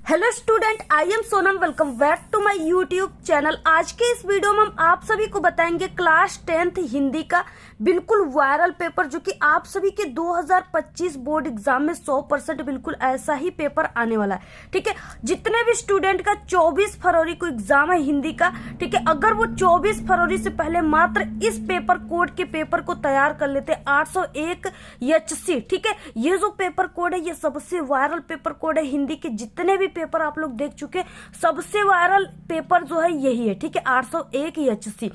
Hello student, I am Sonam. Welcome back to my YouTube channel. आज के इस video में हम आप सभी को बताएंगे क्लास 10th हिंदी का बिल्कुल वायरल पेपर, जो कि आप सभी के 2025 बोर्ड एग्जाम में 100% बिल्कुल ऐसा ही पेपर आने वाला है। ठीक है, जितने भी स्टूडेंट का 24 फरवरी को एग्जाम है हिंदी का, ठीक है, अगर वो 24 फरवरी से पहले मात्र इस पेपर कोड के पेपर को तैयार कर लेते 801 HC, ठीक है, ये जो पेपर कोड है ये सबसे वायरल पेपर कोड है हिंदी के। जितने भी पेपर आप लोग देख चुके, सबसे वायरल पेपर जो है यही है, ठीक है, 801 HC।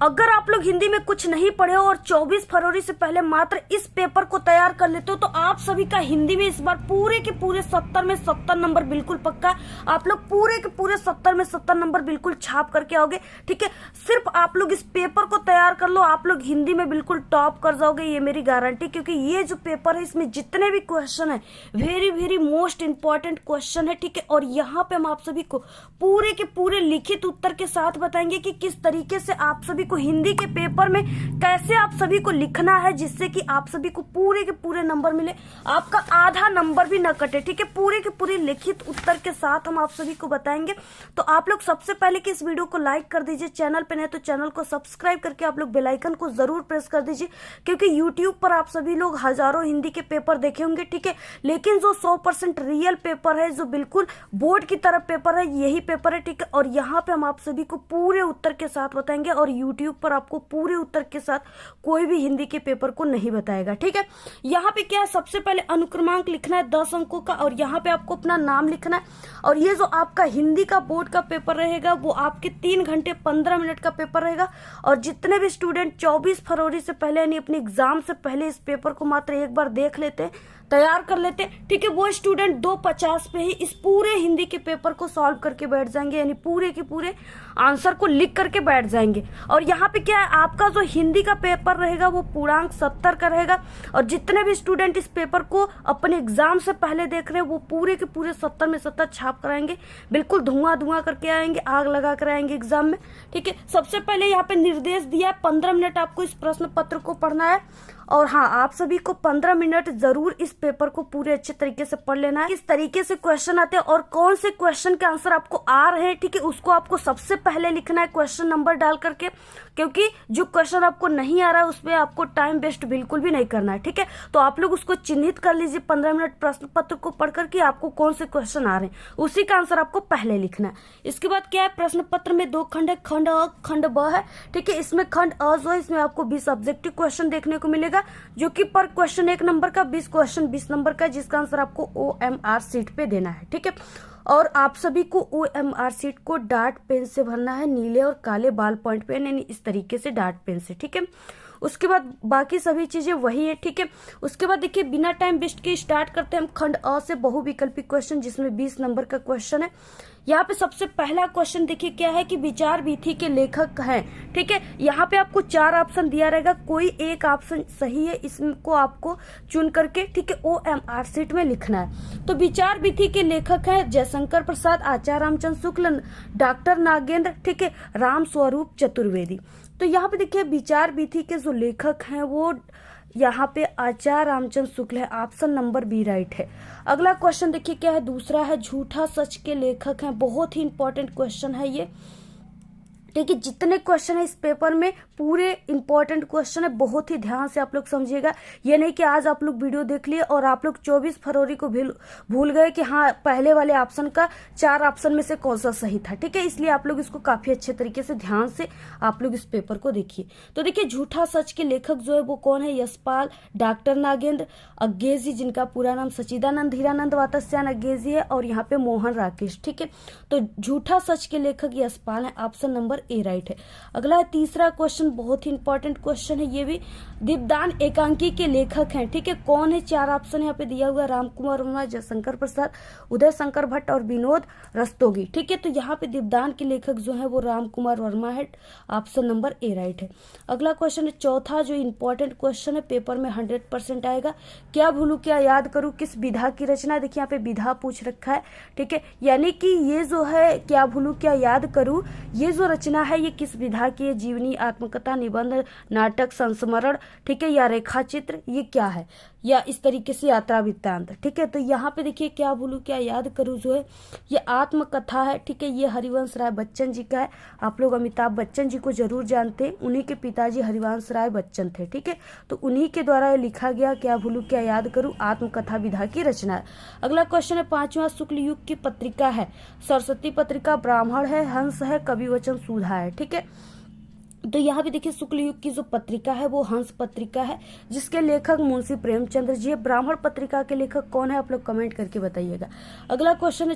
अगर आप लोग हिंदी में कुछ नहीं पढ़े हो और 24 फरवरी से पहले मात्र इस पेपर को तैयार कर लेते हो तो आप सभी का हिंदी में इस बार पूरे के पूरे 70 में 70 नंबर बिल्कुल पक्का। आप लोग पूरे के पूरे 70 में 70 नंबर बिल्कुल छाप करके आओगे। ठीक है, सिर्फ आप लोग इस पेपर को तैयार कर लो, आप लोग हिंदी में बिल्कुल टॉप कर जाओगे, ये मेरी गारंटी। क्योंकि ये जो पेपर है इसमें जितने भी क्वेश्चन है very very most important question है। ठीक है, और यहाँ पे हम आप सभी को पूरे के पूरे लिखित उत्तर के साथ बताएंगे कि किस तरीके से आप सभी को हिंदी के पेपर में कैसे आप सभी को लिखना है, जिससे कि आप सभी को पूरे के पूरे नंबर मिले, आपका आधा नंबर भी न कटे। ठीक है, पूरे के पूरे लिखित उत्तर के साथ हम आप सभी को बताएंगे। तो आप लोग सबसे पहले कि इस वीडियो को लाइक कर दीजिए, चैनल पे नहीं तो चैनल को सब्सक्राइब करके आप लोग बेल आइकन को जरूर प्रेस कर दीजिए। क्योंकि यूट्यूब पर आप सभी लोग हजारों हिंदी के पेपर देखे होंगे, ठीक है, लेकिन जो 100% रियल पेपर है, जो बिल्कुल बोर्ड की तरफ पेपर है, यही पेपर है। ठीक है, और यहाँ पे हम आप सभी को पूरे उत्तर के साथ बताएंगे और यूट्यूब पर आपको पूरे उत्तर के साथ कोई भी हिंदी के पेपर को नहीं बताएगा। ठीक है, यहाँ पे क्या है, सबसे पहले अनुक्रमांक लिखना है 10 अंकों का, और यहाँ पे आपको अपना नाम लिखना है। और ये जो आपका हिंदी का बोर्ड का पेपर रहेगा वो आपके 3 घंटे 15 मिनट का पेपर रहेगा। और जितने भी स्टूडेंट 24 फरवरी से पहले यानी अपने एग्जाम से पहले इस पेपर को मात्र एक बार देख लेते, तैयार कर लेते, ठीक है, वो स्टूडेंट 250 पे ही इस पूरे हिंदी के पेपर को सॉल्व करके बैठ जाएंगे, यानी पूरे के पूरे आंसर को लिख करके बैठ जाएंगे। और यहाँ पे क्या है, आपका जो हिंदी का पेपर रहेगा वो पूर्णांक 70 का रहेगा। और जितने भी स्टूडेंट इस पेपर को अपने एग्जाम से पहले देख रहे हैं वो पूरे के पूरे 70 में 70 छाप कराएंगे, बिल्कुल धुआं धुआं करके आएंगे, आग लगा कर आएंगे एग्जाम में। ठीक है, सबसे पहले यहाँ पे निर्देश दिया है 15 मिनट आपको इस प्रश्न पत्र को पढ़ना है। और हाँ, आप सभी को 15 मिनट जरूर इस पेपर को पूरे अच्छे तरीके से पढ़ लेना है। किस तरीके से क्वेश्चन आते हैं और कौन से क्वेश्चन के आंसर आपको आ रहे हैं, ठीक है, उसको आपको सबसे पहले लिखना है क्वेश्चन नंबर डाल करके। क्योंकि जो क्वेश्चन आपको नहीं आ रहा है उसमें आपको टाइम वेस्ट बिल्कुल भी नहीं करना है। ठीक है, तो आप लोग उसको चिन्हित कर लीजिए 15 मिनट प्रश्न पत्र को पढ़ करके आपको कौन से क्वेश्चन आ रहे हैं, उसी का आंसर आपको पहले लिखना है। इसके बाद क्या है, प्रश्न पत्र में 2 खंड है, खंड अ खंड ब है। ठीक है, इसमें खंड अ जो है इसमें आपको 20 ऑब्जेक्टिव क्वेश्चन देखने को मिलेगा, जो कि पर क्वेश्चन 1 नंबर का, 20 क्वेश्चन 20 नंबर का, जिसका आंसर आपको OMR शीट पे देना है। ठीक है, और आप सभी को OMR शीट को डार्ट पेन से भरना है, नीले और काले बाल पॉइंट पेन, यानी इस तरीके से डार्ट पेन से। ठीक है, उसके बाद बाकी सभी चीजें वही है। ठीक है, उसके बाद देखिए बिना टाइम वेस्ट के स्टार्ट करते हैं हम खंड अ से, बहुविकल्पी क्वेश्चन, जिसमें 20 नंबर का क्वेश्चन है। यहाँ पे सबसे पहला क्वेश्चन देखिए क्या है कि विचार वीथी के लेखक हैं। ठीक है, यहाँ पे आपको 4 ऑप्शन दिया रहेगा, कोई एक ऑप्शन सही है, इसको आपको चुन करके, ठीक है, OMR शीट में लिखना है। तो विचार वीथी के लेखक हैं जयशंकर प्रसाद, आचार्य रामचंद्र शुक्ल, डॉक्टर नागेंद्र, ठीक है, राम स्वरूप चतुर्वेदी। तो यहाँ पे देखिए विचार वीथी के जो लेखक हैं वो यहाँ पे आचार्य रामचंद्र शुक्ल है, ऑप्शन नंबर बी राइट है। अगला क्वेश्चन देखिए क्या है, दूसरा है झूठा सच के लेखक हैं, बहुत ही इंपॉर्टेंट क्वेश्चन है ये। ठीक है, जितने क्वेश्चन है इस पेपर में पूरे इंपॉर्टेंट क्वेश्चन है, बहुत ही ध्यान से आप लोग समझिएगा। ये नहीं कि आज आप लोग वीडियो देख लिए और आप लोग 24 फरवरी को भूल गए कि हाँ पहले वाले ऑप्शन का 4 ऑप्शन में से कौन सा सही था। ठीक है, इसलिए आप लोग इसको काफी अच्छे तरीके से ध्यान से आप लोग इस पेपर को देखिए। तो देखिए झूठा सच के लेखक जो है वो कौन है, यशपाल, डॉक्टर नागेंद्र अज्ञेजी, जिनका पूरा नाम सचिदानंद हीरानंद वातस्यायन अज्ञेजी है, और यहाँ पे मोहन राकेश। ठीक है, तो झूठा सच के लेखक यशपाल है, ऑप्शन नंबर ए राइट है। अगला है तीसरा क्वेश्चन, बहुत ही इंपॉर्टेंट क्वेश्चन है ये भी, दीपदान एकांकी के लेखक हैं। ठीक है, कौन है, 4 ऑप्शन यहाँ पे दिया हुआ है, राम कुमार वर्मा, जयशंकर प्रसाद, उदय शंकर भट्ट और विनोद रस्तोगी। ठीक है, तो यहाँ पे दीपदान के लेखक जो है वो राम कुमार वर्मा है, ऑप्शन नंबर ए राइट है। अगला क्वेश्चन है चौथा, जो इंपॉर्टेंट क्वेश्चन है, पेपर में 100% आएगा, क्या भूलू क्या याद करूं, किस विधा की रचना। देखिए यहाँ पे विधा पूछ रखा है। ठीक है, यानी कि ये जो है क्या भूलू क्या याद करूं, ये जो रचना रचना है ये किस विधा की है? जीवनी, आत्मकथा, निबंध, नाटक, संस्मरण, ठीक है, या रेखा चित्र, ये क्या है? या इस तरीके से यात्रा वृत्तांत, ठीक है। तो यहाँ पे देखिए क्या भूलू क्या याद करूँ जो है ये आत्मकथा है, ठीक है। ये हरिवंश राय बच्चन जी का है। आप लोग अमिताभ बच्चन जी को जरूर जानते हैं, उन्हीं के पिताजी हरिवंश राय बच्चन थे, ठीक है। तो उन्हीं के द्वारा ये लिखा गया, क्या भूलू क्या याद करूँ, आत्मकथा विधा की रचना है। अगला क्वेश्चन है 5वां शुक्ल युग की पत्रिका है? सरस्वती पत्रिका, ब्राह्मण है, हंस है, कवि वचन, सुधा है, ठीक है। तो यहाँ पे देखिए शुक्ल युग की जो पत्रिका है वो हंस पत्रिका है, जिसके लेखक मुंशी प्रेमचंद्र जी है। ब्राह्मण पत्रिका के लेखक कौन है? आप लोग कमेंट करके बताइएगा। अगला क्वेश्चन है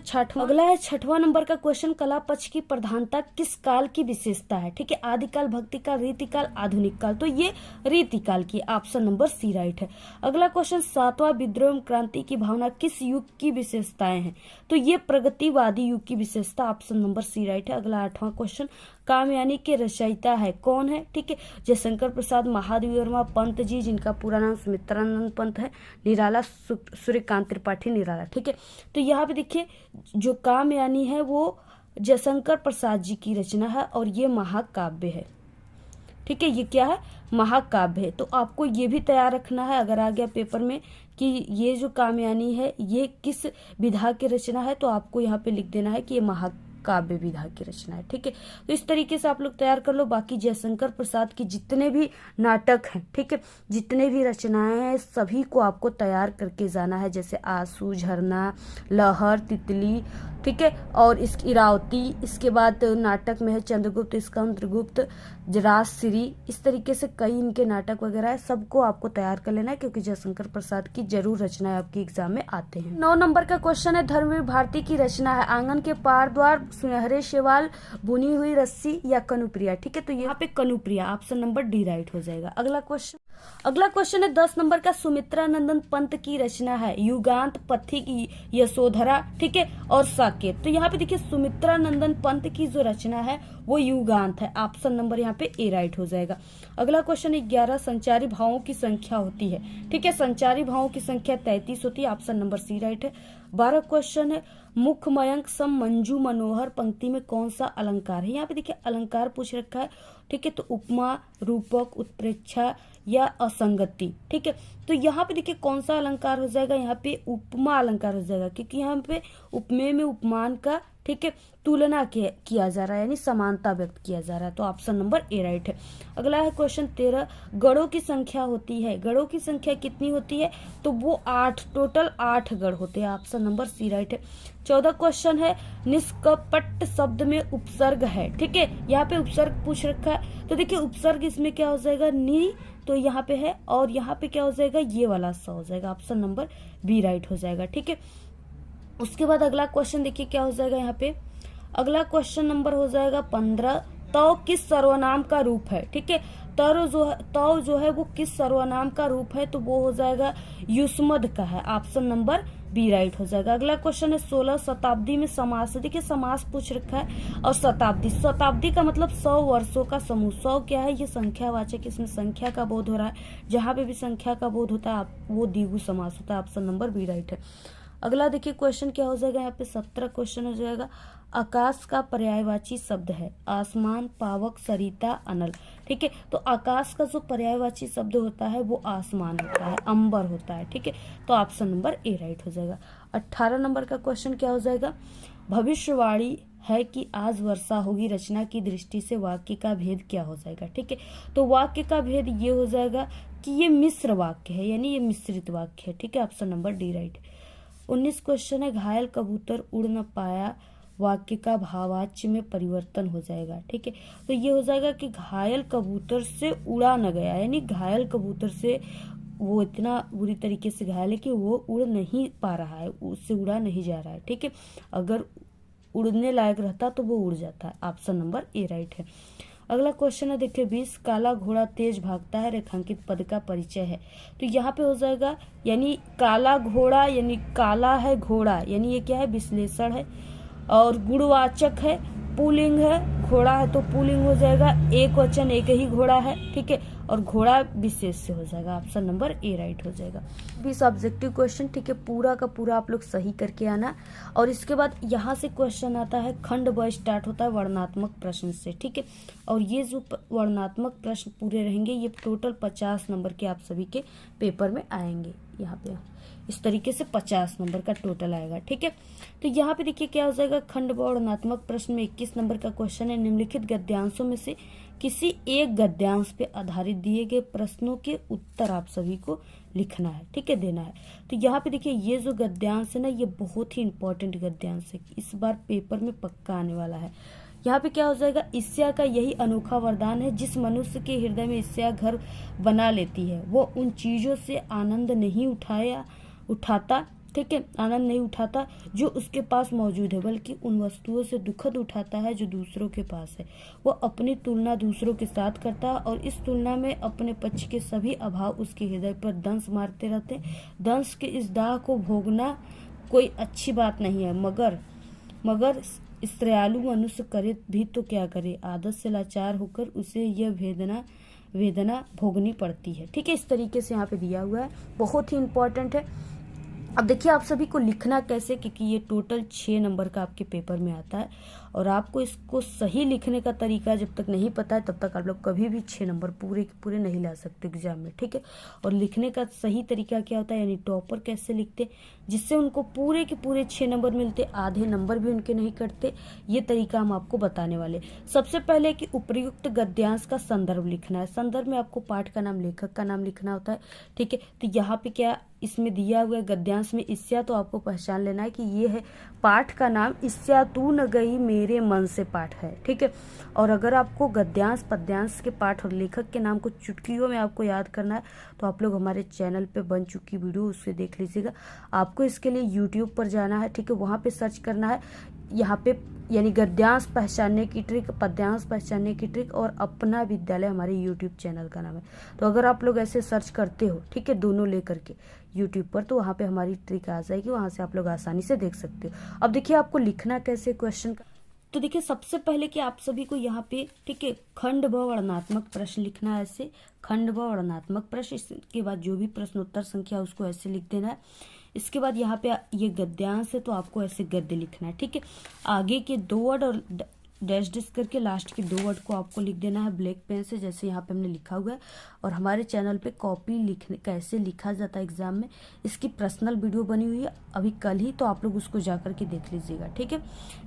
छठवां नंबर का क्वेश्चन, कला पक्ष की प्रधानता किस काल की विशेषता है? ठीक है, आदिकाल, भक्तिकाल, रीतिकाल, आधुनिक काल। तो ये रीतिकाल की, ऑप्शन नंबर सी राइट है। अगला क्वेश्चन 7वां विद्रोह क्रांति की भावना किस युग की विशेषताएं हैं? तो ये प्रगतिवादी युग की विशेषता, ऑप्शन नंबर सी राइट है। अगला 8वां क्वेश्चन, कामयानी के रचयिता है कौन है? ठीक है, जयशंकर प्रसाद महादेव वर्मा पंत जी, जिनका पूरा नाम सुमित्रानंद पंत है। निराला सूर्यकांत त्रिपाठी निराला, ठीक है। तो यहाँ पे देखिए जो कामयानी है वो जयशंकर प्रसाद जी की रचना है और ये महाकाव्य है, ठीक है। ये क्या है? महाकाव्य है। तो आपको ये भी तैयार रखना है अगर आ गया पेपर में कि ये जो कामयानी है ये किस विधा की रचना है, तो आपको यहाँ पे लिख देना है कि ये महाकाव्य विधा की रचना है, ठीक है। तो इस तरीके से आप लोग तैयार कर लो। बाकी जयशंकर प्रसाद की जितने भी नाटक हैं, ठीक है, जितने भी रचनाएं हैं सभी को आपको तैयार करके जाना है, जैसे आंसू, झरना, लहर, तितली, ठीक है, और इसकी इरावती। इसके बाद नाटक में है चंद्रगुप्त, स्कंदगुप्त, राजश्री, इस तरीके से कई इनके नाटक वगैरह है, सबको आपको तैयार कर लेना है क्योंकि जयशंकर प्रसाद की जरूर रचनाएं आपकी एग्जाम में आते हैं। 9 नंबर का क्वेश्चन है धर्मवीर भारती की रचना है? आंगन के पार द्वार, सुनहरे शेवाल, बुनी हुई रस्सी, या कनुप्रिया, ठीक है। तो यहाँ पे Kanupriya, option number D right हो जाएगा। अगला क्वेश्चन है 10 नंबर का, सुमित्रा नंदन पंत की रचना है? युगांत, पथिक, यशोधरा, ठीक है, और साकेत। तो यहाँ पे देखिए सुमित्रा नंदन पंत की जो रचना है वो युगांत है, ऑप्शन नंबर यहाँ पे ए राइट हो जाएगा। अगला क्वेश्चन 11 संचारी भावों की संख्या होती है? ठीक है, संचारी भावों की संख्या 33 होती है, ऑप्शन नंबर सी राइट है। 12 क्वेश्चन है मुख मयंक सम मंजू मनोहर पंक्ति में कौन सा अलंकार है? यहाँ पे देखिए अलंकार पूछ रखा है, ठीक है। तो उपमा, रूपक, उत्प्रेक्षा या असंगति, ठीक है। तो यहाँ पे देखिए कौन सा अलंकार हो जाएगा? यहाँ पे उपमा अलंकार हो जाएगा क्योंकि यहाँ पे उपमेय में उपमान का, ठीक है, तुलना किया जा रहा है, यानी समानता व्यक्त किया जा रहा है। तो ऑप्शन नंबर ए राइट है। अगला है क्वेश्चन 13, गढ़ों की संख्या होती है? गढ़ों की संख्या कितनी होती है? तो वो 8, टोटल 8 गढ़ होते हैं, ऑप्शन नंबर सी राइट है। 14 क्वेश्चन है निष्कपट शब्द में उपसर्ग है? ठीक है, यहाँ पे उपसर्ग पूछ रखा है। तो देखिए उपसर्ग इसमें क्या हो जाएगा? नी, तो यहाँ पे है, और यहाँ पे क्या हो जाएगा? ये वाला सा हो जाएगा, ऑप्शन नंबर बी राइट हो जाएगा, ठीक है। उसके बाद अगला क्वेश्चन देखिए क्या हो जाएगा यहाँ पे। अगला क्वेश्चन नंबर हो जाएगा 15, तौ किस सर्वनाम का रूप है? ठीक है, तौ जो है वो किस सर्वनाम का रूप है? तो वो हो जाएगा युष्मद का है, ऑप्शन नंबर बी राइट हो जाएगा। अगला क्वेश्चन है 16, शताब्दी में समास। देखिए समास पूछ रखा है, और शताब्दी का मतलब 100 वर्षों का समूह। 100 क्या है? ये संख्यावाचक, इसमें संख्या का बोध हो रहा है। जहां पे भी संख्या का बोध होता है वो द्विगु समास होता है, ऑप्शन नंबर बी राइट है। अगला देखिए क्वेश्चन क्या हो जाएगा यहाँ पे 17 क्वेश्चन हो जाएगा। आकाश का पर्यायवाची शब्द है? आसमान, पावक, सरिता, अनल। ठीक है, तो आकाश का जो पर्यायवाची शब्द होता है वो आसमान होता है, अंबर होता है। ठीक है, तो ऑप्शन नंबर ए राइट हो जाएगा। 18 नंबर का क्वेश्चन क्या हो जाएगा? भविष्यवाणी है कि आज वर्षा होगी, रचना की दृष्टि से वाक्य का भेद क्या हो जाएगा? ठीक है, तो वाक्य का भेद ये हो जाएगा कि ये मिश्र वाक्य है, यानी ये मिश्रित वाक्य है। ठीक है, option number D right. 19 question है घायल कबूतर उड़ न पाया, वाक्य का भावाच्य में परिवर्तन हो जाएगा। ठीक है, तो ये हो जाएगा कि घायल कबूतर से उड़ा न गया, यानी घायल कबूतर से वो इतना बुरी तरीके से घायल है कि वो उड़ नहीं पा रहा है, उससे उड़ा नहीं जा रहा है। ठीक है, अगर उड़ने लायक रहता तो वो उड़ जाता है, ऑप्शन नंबर ए राइट है। अगला क्वेश्चन है देखिए 20, काला घोड़ा तेज भागता है, रेखांकित पद का परिचय है। तो यहाँ पे हो जाएगा यानी काला घोड़ा, यानी काला है घोड़ा, यानी ये क्या है? विश्लेषण है, और गुणवाचक है, पुल्लिंग है, घोड़ा है तो पुल्लिंग हो जाएगा, एक वचन एक ही घोड़ा है, ठीक है, और घोड़ा विशेष से हो जाएगा। ऑप्शन नंबर ए राइट हो जाएगा। 20 ऑब्जेक्टिव क्वेश्चन, ठीक है, पूरा का पूरा आप लोग सही करके आना। और इसके बाद यहाँ से क्वेश्चन आता है, खंड ब स्टार्ट होता है वर्णनात्मक प्रश्न से, ठीक है, और ये जो वर्णनात्मक प्रश्न पूरे रहेंगे ये टोटल 50 नंबर के आप सभी के पेपर में आएंगे। यहाँ पे इस तरीके से 50 नंबर का टोटल आएगा, ठीक है। तो यहाँ पे देखिए क्या हो जाएगा, खंड ब वर्णनात्मक प्रश्न में 21 नंबर का क्वेश्चन है। निम्नलिखित गद्यांशों में से किसी एक गद्यांश पे आधारित दिए गए प्रश्नों के उत्तर आप सभी को लिखना है, ठीक है, देना है। तो यहाँ पे देखिए ये जो गद्यांश है ना, ये बहुत ही इंपॉर्टेंट गद्यांश है, इस बार पेपर में पक्का आने वाला है। यहाँ पे क्या हो जाएगा, ईर्ष्या का यही अनोखा वरदान है, जिस मनुष्य के हृदय में ईर्ष्या घर बना लेती है वो उन चीजों से आनंद नहीं उठाता, ठीक है, आनंद नहीं उठाता जो उसके पास मौजूद है, बल्कि उन वस्तुओं से दुखद उठाता है जो दूसरों के पास है। वो अपनी तुलना दूसरों के साथ करता है और इस तुलना में अपने पक्ष के सभी अभाव उसके हृदय पर दंश मारते रहते हैं। दंश के इस दाह को भोगना कोई अच्छी बात नहीं है, मगर स्त्रियालु मनुष्य करे भी तो क्या करे, आदत से लाचार होकर उसे यह वेदना भोगनी पड़ती है, ठीक है। इस तरीके से यहाँ पे दिया हुआ है, बहुत ही इंपॉर्टेंट है। अब देखिए आप सभी को लिखना कैसे, क्योंकि ये टोटल 6 नंबर का आपके पेपर में आता है और आपको इसको सही लिखने का तरीका जब तक नहीं पता है तब तक आप लोग कभी भी 6 नंबर पूरे के पूरे नहीं ला सकते एग्जाम में, ठीक है। और लिखने का सही तरीका क्या होता है, यानी टॉपर कैसे लिखते जिससे उनको पूरे के पूरे 6 नंबर मिलते, आधे नंबर भी उनके नहीं कटते, ये तरीका हम आपको बताने वाले। सबसे पहले कि उपयुक्त गद्यांश का संदर्भ लिखना है। संदर्भ में आपको पाठ का नाम, लेखक का नाम लिखना होता है, ठीक है। तो यहाँ पे क्या इसमें दिया हुआ गद्यांश में ईर्ष्या, तो आपको पहचान लेना है कि ये है पाठ का नाम, ईर्ष्या तू न गई मेरे मन से पाठ है, ठीक है। और अगर आपको गद्यांश पद्यांश के पाठ और लेखक के नाम को चुटकियों में आपको याद करना है तो आप लोग हमारे चैनल पे बन चुकी वीडियो उससे देख लीजिएगा। आपको इसके लिए यूट्यूब पर जाना है, ठीक है, वहाँ पे सर्च करना है, यहाँ पे यानी गद्यांश पहचानने की ट्रिक, पद्यांश पहचानने की ट्रिक और अपना विद्यालय हमारे यूट्यूब चैनल का नाम है। तो अगर आप लोग ऐसे सर्च करते हो, ठीक है, दोनों लेकर के यूट्यूब पर, तो वहाँ पे हमारी ट्रिक आ जाएगी, वहाँ से आप लोग आसानी से देख सकते हो। अब देखिए आपको लिखना कैसे क्वेश्चन का, तो देखिए सबसे पहले कि आप सभी को यहाँ पे, ठीक है, खंड ब वर्णनात्मक प्रश्न लिखना है, ऐसे खंड ब वर्णनात्मक प्रश्न। इसके बाद जो भी प्रश्नोत्तर संख्या उसको ऐसे लिख देना है। इसके बाद यहाँ पे ये गद्यांश है तो आपको ऐसे गद्य लिखना है, ठीक है। आगे के 2 वर्ड और डैश डैश करके लास्ट के 2 वर्ड को आपको लिख देना है ब्लैक पेन से, जैसे यहाँ पे हमने लिखा हुआ है। और हमारे चैनल पे कॉपी लिखने कैसे लिखा जाता है एग्जाम में, इसकी पर्सनल वीडियो बनी हुई है अभी कल ही, तो आप लोग उसको जा करके देख लीजिएगा, ठीक है।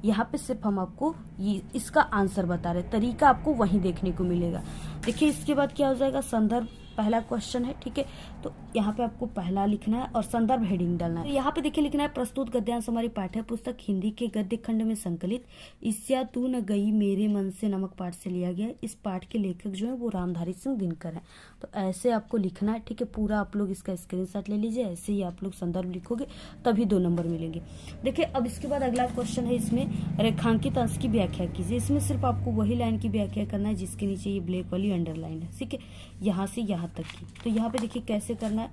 यहाँ पे सिर्फ हम आपको ये इसका आंसर बता रहे, तरीका आपको वहीं देखने को मिलेगा। देखिए इसके बाद क्या हो जाएगा, संदर्भ पहला क्वेश्चन है, ठीक है। तो यहाँ पे आपको पहला लिखना है और संदर्भ हेडिंग डालना है। तो यहाँ पे देखिए लिखना है, प्रस्तुत गद्यांश हमारी पाठ्य पुस्तक हिंदी के गद्य खंड में संकलित ईर्ष्या तू न गई मेरे मन से नामक पाठ से लिया गया है। इस पाठ के लेखक जो है वो रामधारी सिंह दिनकर हैं। तो ऐसे आपको लिखना है, ठीक है। पूरा आप लोग इसका स्क्रीनशॉट ले लीजिए, ऐसे ही आप लोग संदर्भ लिखोगे तभी 2 नंबर मिलेंगे। देखिए अब इसके बाद अगला क्वेश्चन है, इसमें रेखांकित अंश की व्याख्या कीजिए। इसमें सिर्फ आपको वही लाइन की व्याख्या करना है जिसके नीचे ये ब्लैक वाली अंडरलाइन है, ठीक है, यहाँ से यहाँ तक की। तो यहाँ पे देखिए कैसे करना है,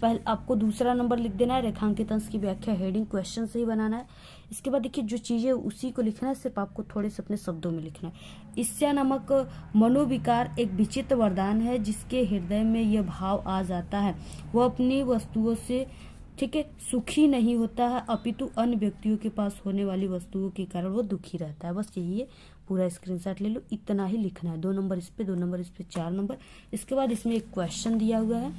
पहले आपको दूसरा नंबर लिख देना है, रेखांकित अंश की व्याख्या हेडिंग क्वेश्चन से ही बनाना है। इसके बाद देखिए जो चीजें उसी को लिखना है, सिर्फ आपको थोड़े से अपने शब्दों में लिखना है। ईर्ष्या नामक मनोविकार एक विचित्र वरदान है, जिसके हृदय में यह भाव आ जाता है वह अपनी वस्तुओं से, ठीक है, सुखी नहीं होता है, अपितु अन्य व्यक्तियों के पास होने वाली वस्तुओं के कारण वो दुखी रहता है। बस यही है, पूरा स्क्रीनशॉट ले लो, इतना ही लिखना है। 2 नंबर इस पे, 2 नंबर इस पे, 4 नंबर। इसके बाद इसमें एक क्वेश्चन दिया हुआ है,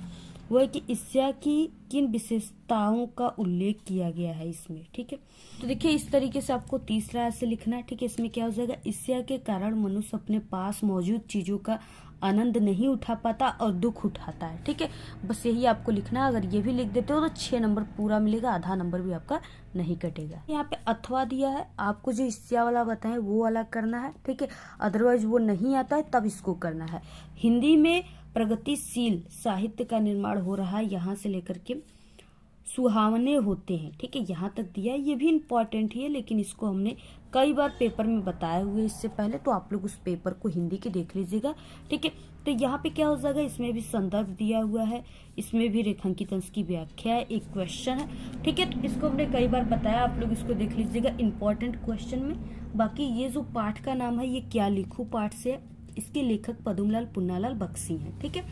वो है कि ईर्ष्या की किन विशेषताओं का उल्लेख किया गया है इसमें, ठीक है। तो देखिए इस तरीके से आपको तीसरा ऐसे लिखना है, ठीक है। इसमें क्या हो जाएगा, ईर्ष्या के कारण मनुष्य अपने पास मौजूद चीजों का आनंद नहीं उठा पाता और दुख उठाता है, ठीक है। बस यही आपको लिखना है। अगर ये भी लिख देते हो तो 6 नंबर पूरा मिलेगा, आधा नंबर भी आपका नहीं कटेगा। यहाँ पे अथवा दिया है, आपको जो ईर्ष्या वाला बताए वो वाला करना है, ठीक है। अदरवाइज वो नहीं आता है तब इसको करना है। हिंदी में प्रगतिशील साहित्य का निर्माण हो रहा है यहाँ से लेकर के सुहावने होते हैं। ठीक है, यहाँ तक दिया है, ये भी इम्पोर्टेंट ही है, लेकिन इसको हमने कई बार पेपर में बताए हुए इससे पहले, तो आप लोग उस पेपर को हिंदी के देख लीजिएगा। ठीक है, तो यहाँ पे क्या हो जाएगा, इसमें भी संदर्भ दिया हुआ है, इसमें भी रेखांकित अंश की व्याख्या है, एक क्वेश्चन है। ठीक है, तो इसको हमने कई बार बताया, आप लोग इसको देख लीजिएगा इंपॉर्टेंट क्वेश्चन में। बाकी ये जो पाठ का नाम है, ये क्या लिखूं पाठ से है, इसके लेखक पदुमलाल पुन्नालाल बख्शी हैं। ठीक है,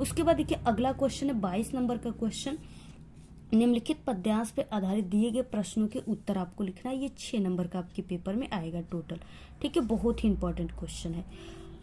उसके बाद देखिए अगला क्वेश्चन है 22 नंबर का क्वेश्चन। निम्नलिखित पद्यांश पे आधारित दिए गए प्रश्नों के उत्तर आपको लिखना है। ये 6 नंबर का आपके पेपर में आएगा टोटल। ठीक है, बहुत ही इंपॉर्टेंट क्वेश्चन है।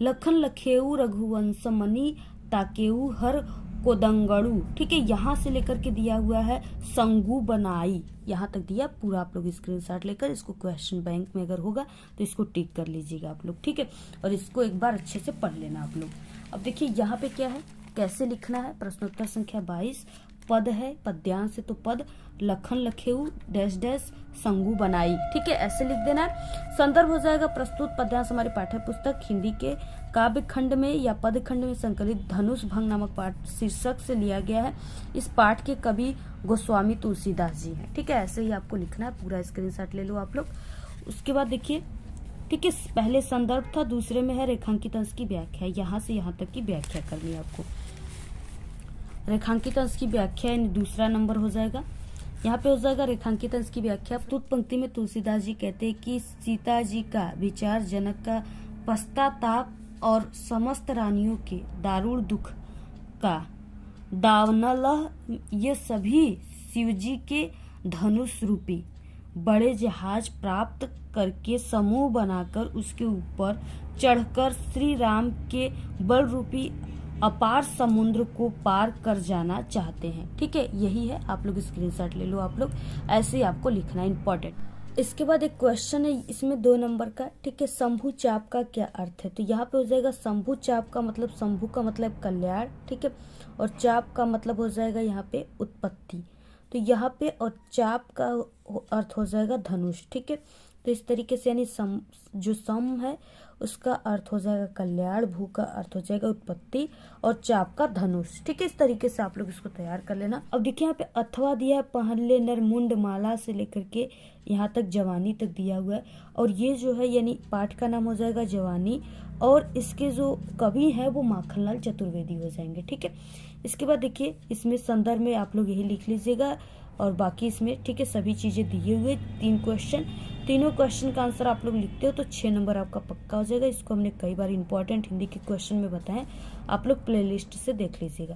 लखन लखेऊ रघुवंश मणि ताकेऊ हर कोदंगड़ू। ठीक है, यहाँ से लेकर के दिया हुआ है संगू बनाई, यहाँ तक दिया पूरा। आप लोग स्क्रीनशॉट लेकर इसको क्वेश्चन बैंक में अगर होगा तो इसको टिक कर लीजिएगा आप लोग। ठीक है, और इसको एक बार अच्छे से पढ़ लेना आप लोग। अब देखिए यहाँ पे क्या है, कैसे लिखना है। प्रश्नोत्तर संख्या 22, पद है, पद्यांश से तो पद, लखन लखेऊ डैश डैश संगू बनाई। ठीक है, ऐसे लिख देना है। संदर्भ हो जाएगा प्रस्तुत पद्यांश हमारी पाठ्य पुस्तक हिंदी के काव्य खंड में या पद खंड में संकलित धनुष भंग नामक पाठ शीर्षक से लिया गया है। इस पाठ के कवि गोस्वामी तुलसीदास जी हैं। ठीक है, ऐसे ही आपको लिखना है, पूरा स्क्रीनशॉट ले लो आप लोग। उसके बाद देखिए, ठीक है, पहले संदर्भ था, दूसरे में है रेखांकित अंश की व्याख्या। यहाँ से यहाँ तक की व्याख्या करनी है आपको। रेखांकित अंश की व्याख्या दूसरा नंबर हो जाएगा। यहाँ पे हो जाएगा रेखांकित अंश की व्याख्या। प्रस्तुत पंक्ति में तुलसीदास जी कहते हैं कि सीता जी का विचार, जनक का पश्चाताप और समस्त रानियों के दारुण दुख का दावनलह, ये सभी शिवजी के धनुष रूपी बड़े जहाज प्राप्त करके समूह बनाकर उसके ऊपर चढ़कर श्री राम के बल रूपी अपार समुद्र को पार कर जाना चाहते हैं। ठीक है, यही है, आप लोग स्क्रीनशॉट ले लो आप लोग, ऐसे ही आपको लिखना है, इंपॉर्टेंट। इसके बाद एक क्वेश्चन है, इसमें 2 नंबर का। ठीक है, शंभु चाप का क्या अर्थ है, तो यहाँ पे हो जाएगा शंभु चाप का मतलब, शंभु का मतलब कल्याण। ठीक है, और चाप का मतलब हो जाएगा यहाँ पे उत्पत्ति, तो यहाँ पे और चाप का अर्थ हो जाएगा धनुष। ठीक है, तो इस तरीके से यानी जो सम है उसका अर्थ हो जाएगा कल्याण, भू का अर्थ हो जाएगा उत्पत्ति और चाप का धनुष। ठीक है, इस तरीके से आप लोग इसको तैयार कर लेना। अब देखिए यहाँ पे अथवा दिया है, पहले नर मुंड माला से लेकर के यहाँ तक जवानी तक दिया हुआ है, और ये जो है यानी पाठ का नाम हो जाएगा जवानी, और इसके जो कवि है वो माखनलाल चतुर्वेदी हो जाएंगे। ठीक है, इसके बाद देखिए इसमें संदर्भ में आप लोग यही लिख लीजिएगा, और बाकी इसमें ठीक है सभी चीजें दिए हुए। 3 क्वेश्चन, तीनों क्वेश्चन का आंसर आप लोग लिखते हो तो 6 नंबर आपका पक्का हो जाएगा। इसको हमने कई बार इंपॉर्टेंट हिंदी के क्वेश्चन में बताएं, आप लोग प्लेलिस्ट से देख लीजिएगा।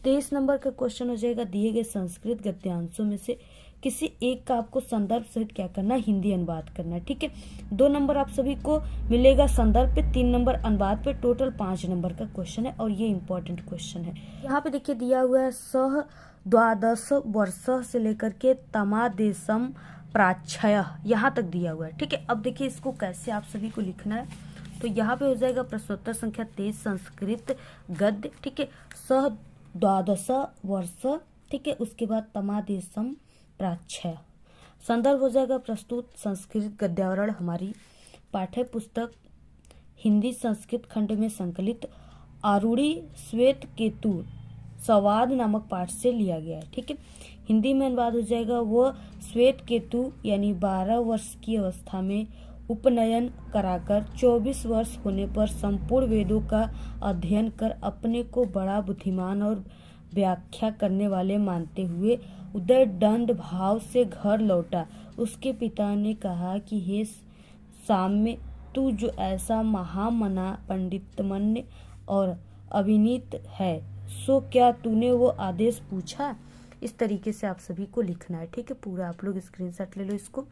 23 नंबर का क्वेश्चन हो जाएगा, दिए गए संस्कृत गद्यांशों में से किसी एक का आपको संदर्भ सहित क्या करना है, हिंदी अनुवाद करना है। ठीक है, 2 नंबर आप सभी को मिलेगा संदर्भ पे, 3 नंबर अनुवाद पे, टोटल 5 नंबर का क्वेश्चन है, और ये इंपॉर्टेंट क्वेश्चन है। यहाँ पे देखिए दिया हुआ है सह द्वादश वर्ष से लेकर के तमादेशम प्राच्छय, यहाँ तक दिया हुआ है। ठीक है, अब देखिए इसको कैसे आप सभी को लिखना है, तो यहाँ पे हो जाएगा प्रश्नोत्तर संख्या 23 संस्कृत गद्य। ठीक है, सह द्वादश वर्ष। ठीक है, उसके बाद तमादेशम प्राच्छय। संदर्भ हो जाएगा प्रस्तुत संस्कृत गद्यावरण हमारी पाठ्य पुस्तक हिंदी संस्कृत खंड में संकलित आरूढ़ी श्वेत केतु संवाद नामक पाठ से लिया गया है। ठीक है, हिंदी में अनुवाद हो जाएगा, वो श्वेत केतु यानी 12 वर्ष की अवस्था में उपनयन कराकर 24 वर्ष होने पर संपूर्ण वेदों का अध्ययन कर अपने को बड़ा बुद्धिमान और व्याख्या करने वाले मानते हुए उदय दंड भाव से घर लौटा। उसके पिता ने कहा कि हे साम्य, तू जो ऐसा महामना पंडितमन्य और अभिनीत है, सो क्या तूने वो आदेश पूछा। इस तरीके से आप सभी को लिखना है। ठीक है, पूरा आप लोग स्क्रीनशॉट ले लो इसको,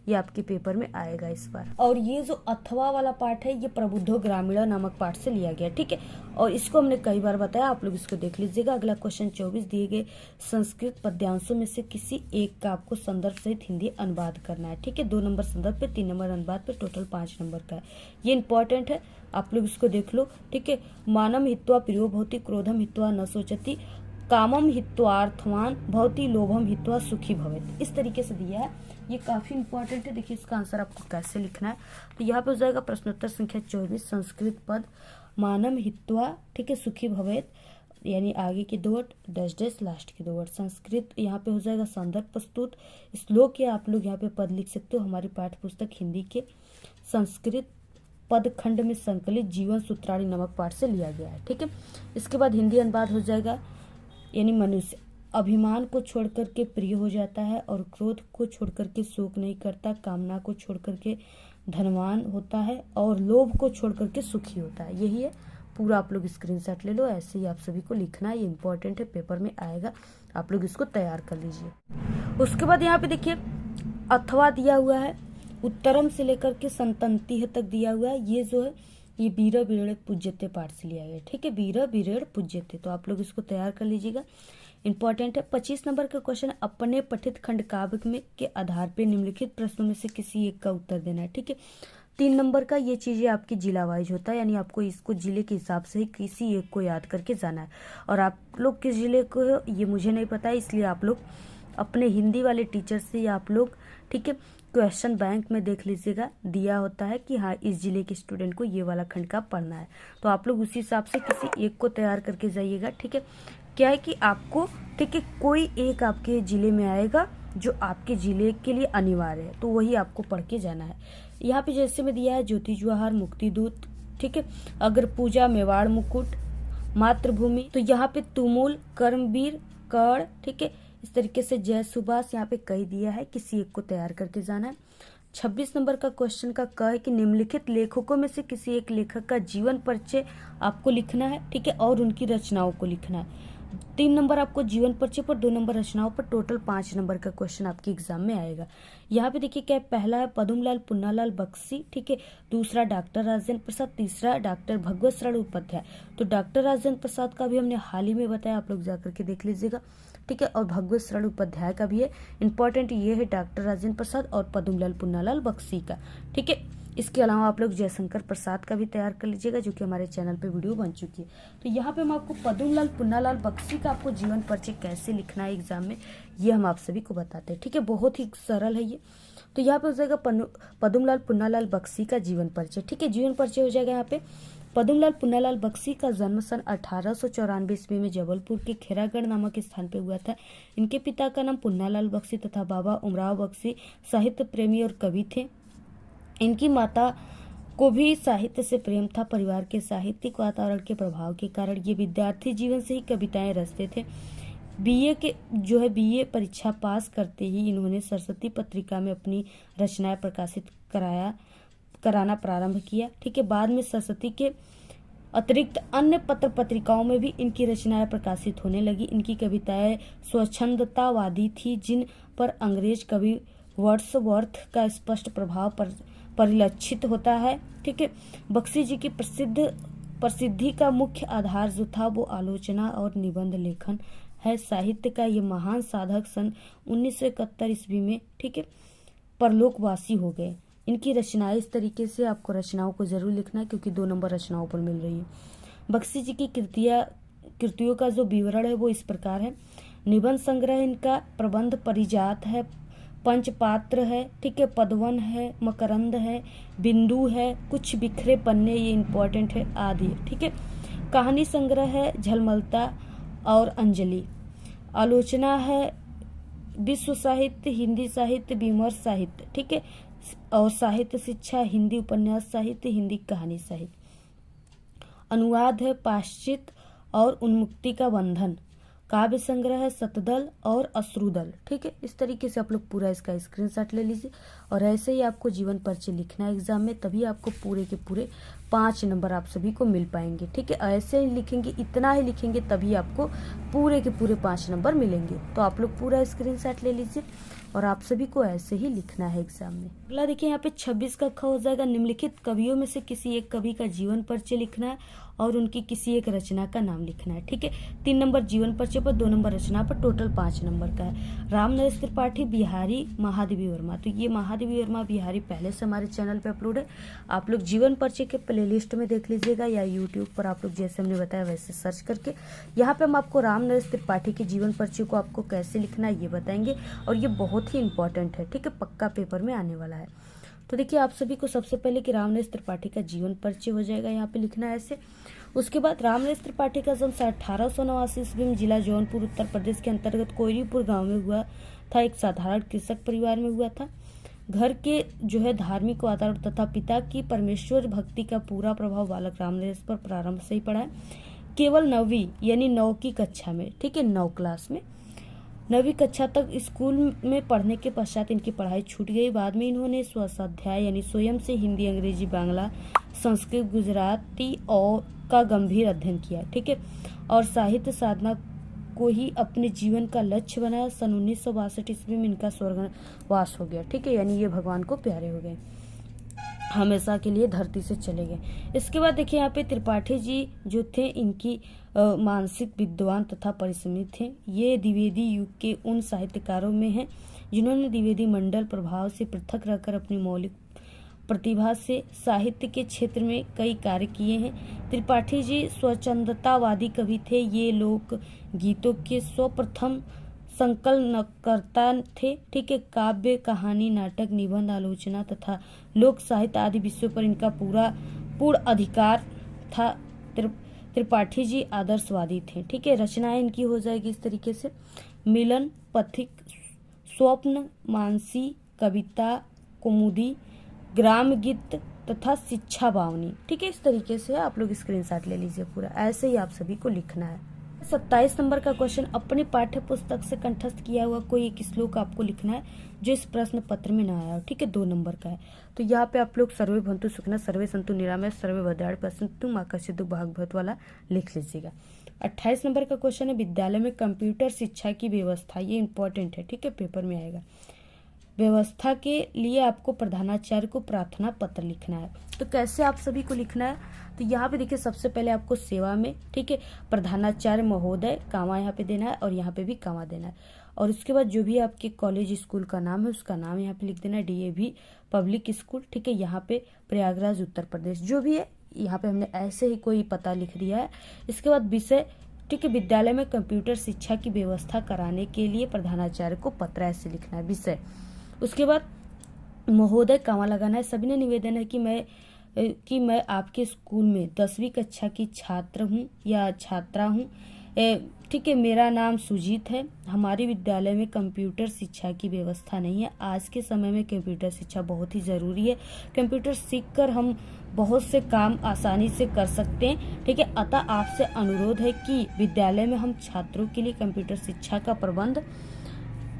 ये आपके पेपर में आएगा इस बार। और ये जो अथवा वाला पाठ है ये प्रबुद्धो ग्रामीण नामक पाठ से लिया गया। ठीक है, और इसको हमने कई बार बताया, आप लोग इसको देख लीजिएगा। अगला क्वेश्चन 24, दिए गए संस्कृत पद्यांशों में से किसी एक का आपको संदर्भ सहित हिंदी अनुवाद करना है। ठीक है, 2 नंबर संदर्भ पे, 3 नंबर अनुवाद पे, टोटल 5 नंबर का है। ये इंपॉर्टेंट है, आप लोग इसको देख लो। ठीक है, मानम हित्वा प्रियो भवति, क्रोधम हित्वा न सोचति, कामम हित्वार्थवान भवति, लोभम हित्वा सुखी भवेत्। इस तरीके से दिया है, ये काफी इंपॉर्टेंट है। देखिए इसका आंसर आपको कैसे लिखना है, तो यहाँ पे हो जाएगा प्रश्नोत्तर संख्या 24 संस्कृत पद मानम हित्वा, ठीक है, सुखी भवेत्, यानी आगे के 2 वर्ड डैश डैश लास्ट के 2 वर्ड। संस्कृत यहाँ पे हो जाएगा संदर्भ प्रस्तुत श्लोक, या आप लोग यहाँ पे पद लिख सकते हो। हमारी पाठ्य पुस्तक हिंदी के संस्कृत पदखंड में संकलित जीवन सूत्राणी नामक पाठ से लिया गया है। ठीक है, इसके बाद हिंदी अनुवाद हो जाएगा, यानी मनुष्य अभिमान को छोड़कर के प्रिय हो जाता है और क्रोध को छोड़कर के शोक नहीं करता, कामना को छोड़कर के धनवान होता है और लोभ को छोड़कर के सुखी होता है। यही है पूरा, आप लोग स्क्रीनशॉट ले लो। ऐसे ही आप सभी को लिखना है, ये इंपॉर्टेंट है, पेपर में आएगा, आप लोग इसको तैयार कर लीजिए। उसके बाद यहाँ पे देखिए अथवा दिया हुआ है, उत्तरम से लेकर के संतंति तक दिया हुआ है। ये जो है ये वीर विरेड़ पूज्यते पाठ से लिया गया। ठीक है, वीर विरेड़ पूज्यते, तो आप लोग इसको तैयार कर लीजिएगा, इंपॉर्टेंट है। 25 नंबर का क्वेश्चन, अपने पठित खंड काव्य में के आधार पर निम्नलिखित प्रश्नों में से किसी एक का उत्तर देना है। ठीक है, 3 नंबर का ये चीजें आपकी जिला वाइज होता है, यानी आपको इसको जिले के हिसाब से ही किसी एक को याद करके जाना है। और आप लोग किस जिले को हो ये मुझे नहीं पता है, इसलिए आप लोग अपने हिंदी वाले टीचर से या आप लोग, ठीक है, क्वेश्चन बैंक में देख लीजिएगा, दिया होता है कि हाँ इस जिले के स्टूडेंट को ये वाला खंड का पढ़ना है, तो आप लोग उसी हिसाब से किसी एक को तैयार करके जाइएगा। ठीक है, क्या है कि आपको, ठीक है, कोई एक आपके जिले में आएगा जो आपके जिले के लिए अनिवार्य है, तो वही आपको पढ़ के जाना है। यहाँ पे जैसे में दिया है ज्योति जवाहर, मुक्तिदूत, ठीक है, अगर पूजा, मेवाड़ मुकुट, मातृभूमि, तो यहाँ पे तुमुल, कर्मवीर, कर्ण, ठीक है, इस तरीके से जय सुभाष यहाँ पे कई दिया है, किसी एक को तैयार करके जाना है। 26 नंबर का क्वेश्चन का क है कि निम्नलिखित लेखकों में से किसी एक लेखक का जीवन परिचय आपको लिखना है। ठीक है, और उनकी रचनाओं को लिखना है। 3 नंबर आपको जीवन परिचय पर, 2 नंबर रचनाओं पर, टोटल 5 नंबर का क्वेश्चन आपके एग्जाम में आएगा। यहाँ पे देखिए क्या है, पहला है पद्मलाल पुन्नालाल बख्शी, ठीक है, दूसरा डॉक्टर राजेंद्र प्रसाद, तीसरा डॉक्टर भगवत शरण उपाध्याय। तो डॉक्टर राजेंद्र प्रसाद का भी हमने हाल ही में बताया, आप लोग जाकर के देख लीजिएगा। ठीक है, और भगवत शरण उपाध्याय का भी है, इंपॉर्टेंट ये है डॉक्टर राजेंद्र प्रसाद और पद्मलाल पुन्नालाल बख्शी का। ठीक है, इसके अलावा आप लोग जयशंकर प्रसाद का भी तैयार कर लीजिएगा, जो कि हमारे चैनल पे वीडियो बन चुकी है। तो यहाँ पे हम आपको पद्मलाल पुन्नालाल बख्शी का आपको जीवन परिचय कैसे लिखना है एग्जाम में, ये हम आप सभी को बताते हैं। ठीक है, बहुत ही सरल है ये। तो यहाँ पे हो जाएगा पद्मलाल पुन्नालाल बख्शी का जीवन परिचय। ठीक है, जीवन परिचय हो जाएगा यहाँ पे, पद्मलाल पुन्नालाल बख्शी का जन्म सन 1894 ईस्वी में जबलपुर के खेरागढ़ नामक स्थान पे हुआ था। इनके पिता का नाम पुन्नालाल बख्शी तथा बाबा उमराव बख्शी साहित्य प्रेमी और कवि थे। इनकी माता को भी साहित्य से प्रेम था। परिवार के साहित्यिक वातावरण के प्रभाव के कारण ये विद्यार्थी जीवन से ही कविताएं रचते थे। बीए परीक्षा पास करते ही इन्होंने सरस्वती पत्रिका में अपनी रचनाएं प्रकाशित कराना प्रारंभ किया। ठीक है, बाद में सरस्वती के अतिरिक्त अन्य पत्र पत्रिकाओं में भी इनकी रचनाएं प्रकाशित होने लगी। इनकी कविताएं स्वच्छंदतावादी थी, जिन पर अंग्रेज कवि वर्ड्सवर्थ का स्पष्ट प्रभाव परिलक्षित होता है। ठीक है, बख्शी जी की प्रसिद्धि का मुख्य आधार जो था वो आलोचना और निबंध लेखन है। साहित्य का ये महान साधक सन 1971 ईस्वी में, ठीक है, परलोकवासी हो गए। इनकी रचनाएं इस तरीके से, आपको रचनाओं को जरूर लिखना है क्योंकि 2 नंबर रचनाओं पर मिल रही है। बख्शी जी की कृतियों का जो विवरण है वो इस प्रकार है। निबंध संग्रह इनका प्रबंध परिजात है, पंचपात्र है, ठीक है, पदवन है, मकरंद है, बिंदु है, कुछ बिखरे पन्ने, ये इंपॉर्टेंट है, आदि। ठीक है, कहानी संग्रह है झलमलता और अंजलि। आलोचना है विश्व साहित्य, हिंदी साहित्य, विमर्श साहित्य। ठीक है, और साहित्य शिक्षा, हिंदी उपन्यास साहित्य, हिंदी कहानी साहित्य। अनुवाद है पाश्चित और उन्मुक्ति का बंधन। काव्य संग्रह है शतदल और अश्रुदल। ठीक है, इस तरीके से आप लोग पूरा इसका स्क्रीनशॉट ले लीजिए और ऐसे ही आपको जीवन परिचय लिखना है एग्जाम में, तभी आपको पूरे के पूरे 5 नंबर आप सभी को मिल पाएंगे। ठीक है, ऐसे ही लिखेंगे, इतना ही लिखेंगे तभी आपको पूरे के पूरे 5 नंबर मिलेंगे। तो आप लोग पूरा स्क्रीनशॉट ले लीजिए और आप सभी को ऐसे ही लिखना है एग्जाम में। अगला देखिए यहाँ पे 26 का ख हो जाएगा, निम्नलिखित कवियों में से किसी एक कवि का जीवन परिचय लिखना है और उनकी किसी एक रचना का नाम लिखना है। ठीक है, 3 नंबर जीवन परिचय पर, 2 नंबर रचना पर, टोटल 5 नंबर का है। राम नरेश त्रिपाठी, बिहारी, महादेवी वर्मा। तो ये महादेवी वर्मा, बिहारी पहले से हमारे चैनल पे अपलोड है, आप लोग जीवन परिचय के प्लेलिस्ट में देख लीजिएगा या यूट्यूब पर आप लोग जैसे हमने बताया वैसे सर्च करके। यहाँ पे हम आपको राम नरेश त्रिपाठी के जीवन परिचय को आपको कैसे लिखना है ये बताएंगे और ये बहुत ही इंपॉर्टेंट है। ठीक है, पक्का पेपर में आने वाला है। तो देखिए आप सभी को सबसे पहले कि राम नरेश त्रिपाठी का जीवन परिचय हो जाएगा, यहाँ पे लिखना है ऐसे। उसके बाद रामनरेश त्रिपाठी का जन्म 1889 ईस्वी में जिला जौनपुर उत्तर प्रदेश के अंतर्गत कोयरीपुर गांव में हुआ था। एक साधारण कृषक परिवार में हुआ था। घर के जो है धार्मिक वातावरण तथा पिता की परमेश्वर भक्ति का पूरा प्रभाव बालक रामनरेश पर प्रारंभ से ही पड़ा है। केवल 9वीं यानी 9 की कक्षा में, ठीक है, 9 क्लास में 9वीं कक्षा तक स्कूल में पढ़ने के पश्चात इनकी पढ़ाई छूट गई। बाद में इन्होंने स्वाध्याय यानी स्वयं से हिंदी, अंग्रेजी, बांग्ला, संस्कृत, गुजराती और का गंभीर अध्ययन किया, ठीक है, और साहित्य साधना को ही अपने जीवन का लक्ष्य बनाया। सन 1962 ईस्वी में इनका स्वर्गवास हो गया, ठीक है, यानी ये भगवान को प्यारे हो गए, हमेशा के लिए धरती से चले गए। इसके बाद देखिए यहाँ पे त्रिपाठी जी जो थे इनकी मानसिक विद्वान तथा परिश्रमी थे। ये द्विवेदी युग के उन साहित्यकारों में हैं जिन्होंने द्विवेदी मंडल प्रभाव से पृथक रहकर अपनी मौलिक प्रतिभा से साहित्य के क्षेत्र में कई कार्य किए हैं। त्रिपाठी जी स्वच्छंदतावादी कवि थे। ये लोक गीतों के स्वप्रथम संकलनकर्ता थे, ठीक है। काव्य, कहानी, नाटक, निबंध, आलोचना तथा लोक साहित्य आदि विषयों पर इनका पूर्ण अधिकार था। त्रिपाठी जी आदर्शवादी थे, ठीक है। रचनाएं इनकी हो जाएगी इस तरीके से: मिलन, पथिक, स्वप्न, मानसी, कविता, कुमुदी, ग्राम गीत तथा शिक्षा बावनी, ठीक है। इस तरीके से आप लोग स्क्रीनशॉट ले लीजिए पूरा, ऐसे ही आप सभी को लिखना है। 27 नंबर का क्वेश्चन, अपने पाठ्य पुस्तक से कंठस्थ किया हुआ कोई एक श्लोक आपको लिखना है जो इस प्रश्न पत्र में ना आया हो, ठीक है। 2 नंबर का है। तो यहाँ पे आप लोग सर्वे भवन्तु सुखिनः, सर्वे सन्तु निरामया, सर्वे भद्राणि पश्यन्तु मां कश्चित् भाग्भवत् वाला लिख लीजिएगा। 28 नंबर का क्वेश्चन है, विद्यालय में कंप्यूटर शिक्षा की व्यवस्था, ये इंपॉर्टेंट है, ठीक है, पेपर में आएगा। व्यवस्था के लिए आपको प्रधानाचार्य को प्रार्थना पत्र लिखना है। तो कैसे आप सभी को लिखना है, तो यहाँ पे देखिए सबसे पहले आपको सेवा में, ठीक है, प्रधानाचार्य महोदय कामा यहाँ पे देना है और यहाँ पे भी कामा देना है। और उसके बाद जो भी आपके कॉलेज स्कूल का नाम है उसका नाम यहाँ पे लिख देना है। DAV पब्लिक स्कूल, ठीक है, यहाँ पे प्रयागराज उत्तर प्रदेश, जो भी है यहाँ पे हमने ऐसे ही कोई पता लिख दिया है। इसके बाद विषय, ठीक है, विद्यालय में कंप्यूटर शिक्षा की व्यवस्था कराने के लिए प्रधानाचार्य को पत्र ऐसे लिखना है विषय। उसके बाद महोदय कामा लगाना है। सभी ने निवेदन है कि मैं आपके स्कूल में 10वीं कक्षा की छात्र हूँ या छात्रा हूँ, ठीक है, मेरा नाम सुजीत है। हमारे विद्यालय में कंप्यूटर शिक्षा की व्यवस्था नहीं है। आज के समय में कंप्यूटर शिक्षा बहुत ही ज़रूरी है। कंप्यूटर सीखकर हम बहुत से काम आसानी से कर सकते हैं, ठीक है। अतः आपसे अनुरोध है कि विद्यालय में हम छात्रों के लिए कंप्यूटर शिक्षा का प्रबंध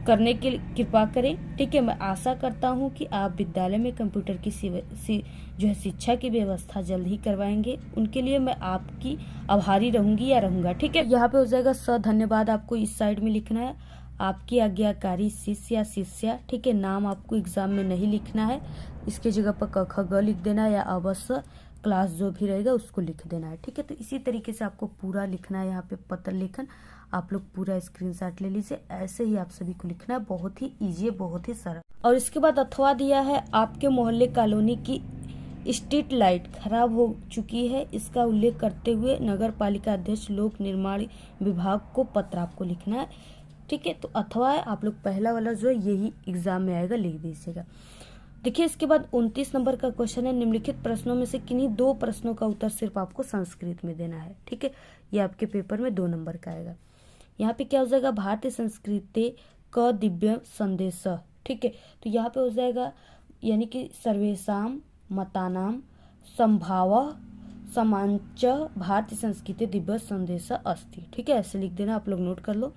करने के लिए कृपा करें, ठीक है। मैं आशा करता हूं कि आप विद्यालय में कंप्यूटर की जो है शिक्षा की व्यवस्था जल्द ही करवाएंगे। उनके लिए मैं आपकी आभारी रहूंगी या रहूंगा, ठीक है। यहाँ पे हो जाएगा धन्यवाद, आपको इस साइड में लिखना है। आपकी आज्ञाकारी शिष्य या शिष्या, ठीक है। नाम आपको एग्जाम में नहीं लिखना है, इसके जगह पर क ख ग लिख देना है या अवश्य क्लास जो भी रहेगा उसको लिख देना है, ठीक है। तो इसी तरीके से आपको पूरा लिखना है। यहाँ पे पत्र लेखन आप लोग पूरा स्क्रीनशॉट ले लीजिए, ऐसे ही आप सभी को लिखना है। बहुत ही इजी है, बहुत ही सरल। और इसके बाद अथवा दिया है, आपके मोहल्ले कॉलोनी की स्ट्रीट लाइट खराब हो चुकी है, इसका उल्लेख करते हुए नगर पालिका अध्यक्ष लोक निर्माण विभाग को पत्र आपको लिखना है, ठीक है। तो अथवा है, आप लोग पहला वाला जो है यही एग्जाम में आएगा, लिख दीजिएगा। देखिए इसके बाद 29 नंबर का क्वेश्चन है, निम्नलिखित प्रश्नों में से किन्हीं 2 प्रश्नों का उत्तर सिर्फ आपको संस्कृत में देना है, ठीक है। ये आपके पेपर में 2 नंबर का आएगा। यहाँ पे क्या हो जाएगा, भारतीय संस्कृति क दिव्य संदेश, ठीक है। तो यहाँ पे हो जाएगा यानी कि सर्वेषाम मतानाम संभावः समांच भारतीय संस्कृति दिव्य संदेश अस्ति, ठीक है। ऐसे लिख देना, आप लोग नोट कर लो।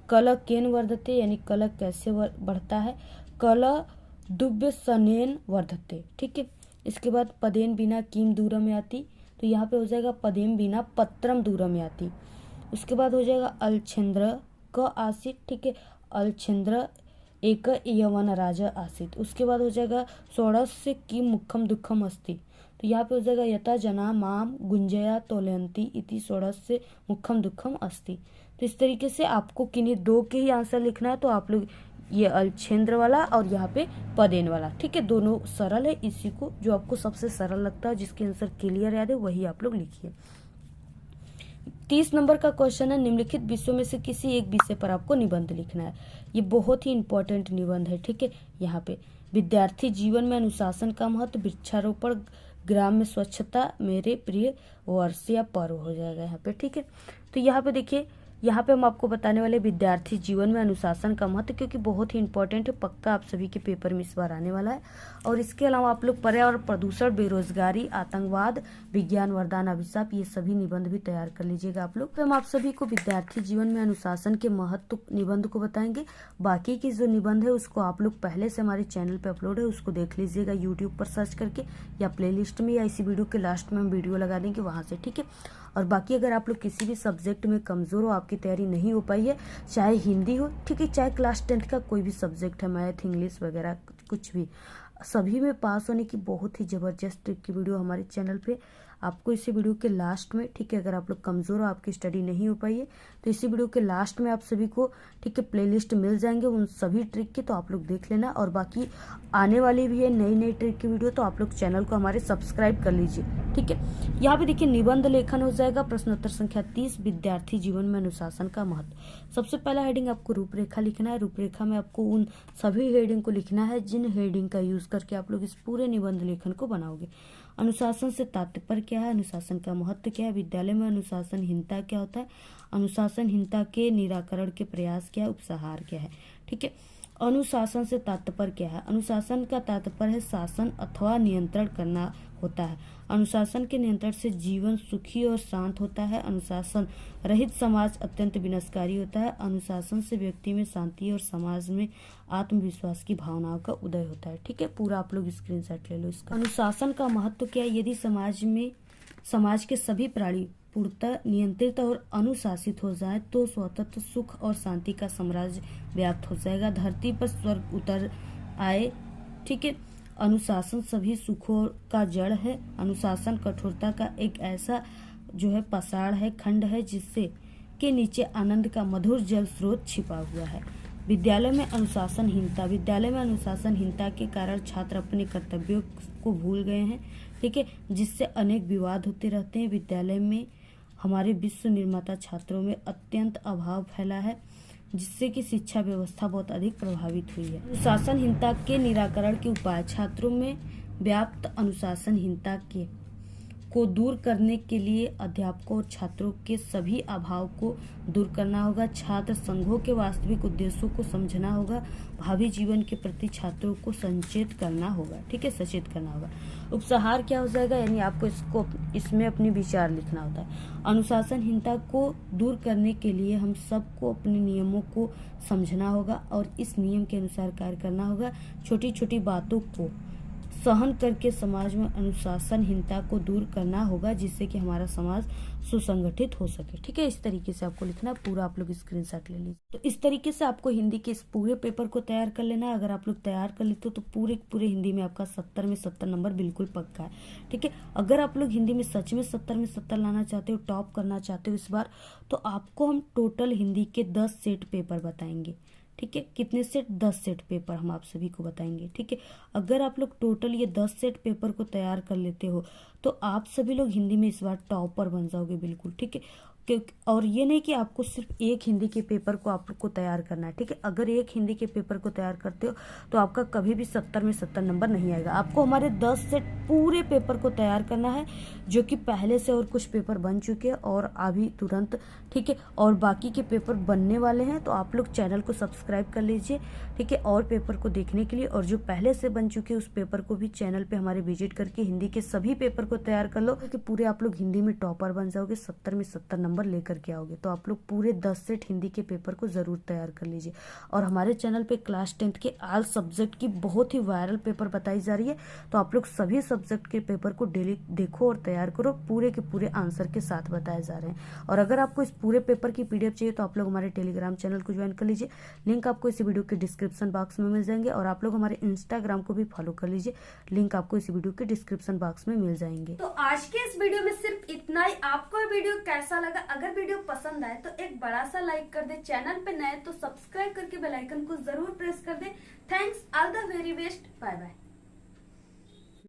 कल केन वर्धते यानी कल कैसे बढ़ता है, कल दुव्य सनेन वर्धते, ठीक है। इसके बाद पदेन बिना किम दूरम याति, तो यहाँ पे हो जाएगा पदेन बिना पत्रम दूरम याति। उसके बाद हो जाएगा अलछेंद्र क आसित, ठीक है, अलछेंद्र एक यवन राजा आसित। उसके बाद हो जाएगा षोडश की मुखम दुखम अस्ति, तो यहाँ पे हो जाएगा यथा जना माम गुंजया तोलयंती इति षोडश मुखम दुखम अस्ति। तो इस तरीके से आपको किन्हीं 2 के ही आंसर लिखना है। तो आप लोग ये अलछेंद्र वाला और यहाँ पे पदेन वाला, ठीक है, दोनों सरल है। इसी को जो आपको सबसे सरल लगता है, जिसके आंसर क्लियर याद है, वही आप लोग लिखिए। 30 नंबर का क्वेश्चन है, निम्नलिखित विषयों में से किसी एक विषय पर आपको निबंध लिखना है। ये बहुत ही इंपॉर्टेंट निबंध है, ठीक है। यहाँ पे विद्यार्थी जीवन में अनुशासन का महत्व, वृक्षारोपण, ग्राम में स्वच्छता, मेरे प्रिय वर्ष या पर्व हो जाएगा यहाँ पे। ठीक है, तो यहाँ पे देखिए, यहाँ पे हम आपको बताने वाले विद्यार्थी जीवन में अनुशासन का महत्व, क्योंकि बहुत ही इंपॉर्टेंट है, पक्का आप सभी के पेपर में इस बार आने वाला है। और इसके अलावा आप लोग पर्यावरण, प्रदूषण, बेरोजगारी, आतंकवाद, विज्ञान वरदान अभिशाप, ये सभी निबंध भी तैयार कर लीजिएगा आप लोग। तो हम आप सभी को विद्यार्थी जीवन में अनुशासन के महत्व निबंध को बताएंगे। बाकी की जो निबंध है उसको आप लोग पहले से हमारे चैनल पे अपलोड है, उसको देख लीजिएगा यूट्यूब पर सर्च करके, या प्लेलिस्ट में, या इसी वीडियो के लास्ट में हम वीडियो लगा देंगे वहां से। ठीक है, और बाकी अगर आप लोग किसी भी सब्जेक्ट में कमजोर हो, आपकी तैयारी नहीं हो पाई है, चाहे हिंदी हो, ठीक है, चाहे क्लास 10 का कोई भी सब्जेक्ट है, मैथ, इंग्लिश वगैरह कुछ भी, सभी में पास होने की बहुत ही जबरदस्त ट्रिक की वीडियो हमारे चैनल पे आपको इसी वीडियो के लास्ट में, ठीक है, अगर आप लोग कमजोर हो, आपकी स्टडी नहीं हो पाई है, तो इसी वीडियो के लास्ट में आप सभी को, ठीक है, प्लेलिस्ट मिल जाएंगे उन सभी ट्रिक के, तो आप लोग देख लेना। और बाकी आने वाली भी है नई नई ट्रिक की वीडियो, तो आप लोग चैनल को हमारे सब्सक्राइब कर लीजिए। ठीक है, यहाँ पे देखिए निबंध लेखन हो जाएगा, प्रश्नोत्तर संख्या 30, विद्यार्थी जीवन में अनुशासन का महत्व। सबसे पहला हेडिंग आपको रूपरेखा लिखना है। रूपरेखा में आपको उन सभी हेडिंग को लिखना है जिन हेडिंग का यूज करके आप लोग इस पूरे निबंध लेखन को बनाओगे। अनुशासन से तात्पर्य क्या है, अनुशासन का महत्व क्या है, विद्यालय में अनुशासनहीनता क्या होता है, अनुशासनहीनता के निराकरण के प्रयास क्या है, उपसंहार क्या है। ठीक है, अनुशासन से तात्पर्य क्या है, अनुशासन का तात्पर्य है शासन अथवा नियंत्रण करना होता है। अनुशासन के नियंत्रण से जीवन सुखी और शांत होता है। अनुशासन रहित समाज अत्यंत विनाशकारी होता है। अनुशासन से व्यक्ति में शांति और समाज में आत्मविश्वास की भावनाओं का उदय होता है। ठीक है, पूरा आप लोग स्क्रीनशॉट ले लो इसका। अनुशासन का महत्व क्या है, यदि समाज के सभी प्राणी पूर्णतः नियंत्रित और अनुशासित हो जाए तो स्वतंत्र सुख और शांति का साम्राज्य व्याप्त हो जाएगा, धरती पर स्वर्ग उतर आए। ठीक है, अनुशासन सभी सुखों का जड़ है। अनुशासन कठोरता का एक ऐसा जो है पसाड़ है, खंड है, जिससे के नीचे आनंद का मधुर जल स्रोत छिपा हुआ है। विद्यालय में अनुशासनहीनता, विद्यालय में अनुशासनहीनता के कारण छात्र अपने कर्तव्यों को भूल गए हैं। ठीक है, जिससे अनेक विवाद होते रहते हैं। विद्यालय में हमारे विश्व निर्माता छात्रों में अत्यंत अभाव फैला है, जिससे कि शिक्षा व्यवस्था बहुत अधिक प्रभावित हुई है। अनुशासनहीनता के निराकरण के उपाय, छात्रों में व्याप्त अनुशासनहीनता को दूर करने के लिए अध्यापकों और छात्रों के सभी अभाव को दूर करना होगा। छात्र संघों के वास्तविक उद्देश्यों को समझना होगा। भावी जीवन के प्रति छात्रों को सचेत करना होगा। ठीक है, सचेत करना होगा। उपसंहार क्या हो जाएगा, यानी आपको इसमें अपने विचार लिखना होता है। अनुशासनहीनता को दूर करने के लिए हम सबको अपने नियमों को समझना होगा और इस नियम के अनुसार कार्य करना होगा। छोटी छोटी बातों को सहन करके समाज में अनुशासनहीनता को दूर करना होगा, जिससे कि हमारा समाज सुसंगठित हो सके। ठीक है, इस तरीके से आपको लिखना, पूरा आप लोग स्क्रीनशॉट ले लीजिए। तो इस तरीके से आपको हिंदी के इस पूरे पेपर को तैयार कर लेना है। अगर आप लोग तैयार कर लेते हो तो पूरे हिंदी में आपका 70 में 70 नंबर बिल्कुल पक्का है। ठीक है, अगर आप लोग हिंदी में सच में 70 में 70 लाना चाहते हो, टॉप करना चाहते हो इस बार, तो आपको हम टोटल हिंदी के 10 सेट पेपर बताएंगे। ठीक है, कितने सेट, 10 सेट पेपर हम आप सभी को बताएंगे। ठीक है, अगर आप लोग टोटल ये 10 सेट पेपर को तैयार कर लेते हो तो आप सभी लोग हिंदी में इस बार टॉपर बन जाओगे बिल्कुल। ठीक है, और ये नहीं कि आपको सिर्फ एक हिंदी के पेपर को आपको तैयार करना है। ठीक है, अगर एक हिंदी के पेपर को तैयार करते हो तो आपका कभी भी 70 में 70 नंबर नहीं आएगा। आपको हमारे 10 सेट पूरे पेपर को तैयार करना है, जो कि पहले से और कुछ पेपर बन चुके हैं और अभी तुरंत। ठीक है, और बाकी के पेपर बनने वाले हैं, तो आप लोग चैनल को सब्सक्राइब कर लीजिए। ठीक है, और पेपर को देखने के लिए, और जो पहले से बन चुके उस पेपर को भी चैनल पे हमारे विजिट करके हिंदी के सभी पेपर को तैयार कर लो, कि पूरे आप लोग हिंदी में टॉपर बन जाओगे, 70 में 70 नंबर लेकर के आओगे। तो आप लोग पूरे 10 सेट हिंदी के पेपर को जरूर तैयार कर लीजिए। और हमारे चैनल पे क्लास 10 के ऑल सब्जेक्ट की बहुत ही वायरल पेपर बताई जा रही है, तो आप लोग सभी सब्जेक्ट के पेपर को डेली देखो और तैयार करो। पूरे के पूरे आंसर के साथ बताए जा रहे हैं। और अगर आपको इस पूरे पेपर की PDF चाहिए तो आप लोग हमारे टेलीग्राम चैनल को ज्वाइन कर लीजिए। लिंक आपको इस वीडियो के डिस्क्रिप्शन बॉक्स में मिल जाएंगे। और आप लोग हमारे इंस्टाग्राम को भी फॉलो कर लीजिए, लिंक आपको इस वीडियो के डिस्क्रिप्शन बॉक्स में मिल जाएंगे। तो आज के इस वीडियो में सिर्फ इतना ही। आपको वीडियो कैसा लगा, अगर वीडियो पसंद आए तो एक बड़ा सा लाइक कर दे, चैनल पे नए तो सब्सक्राइब करके बेल आइकन को जरूर प्रेस कर दे। Thanks, all the very best, bye bye.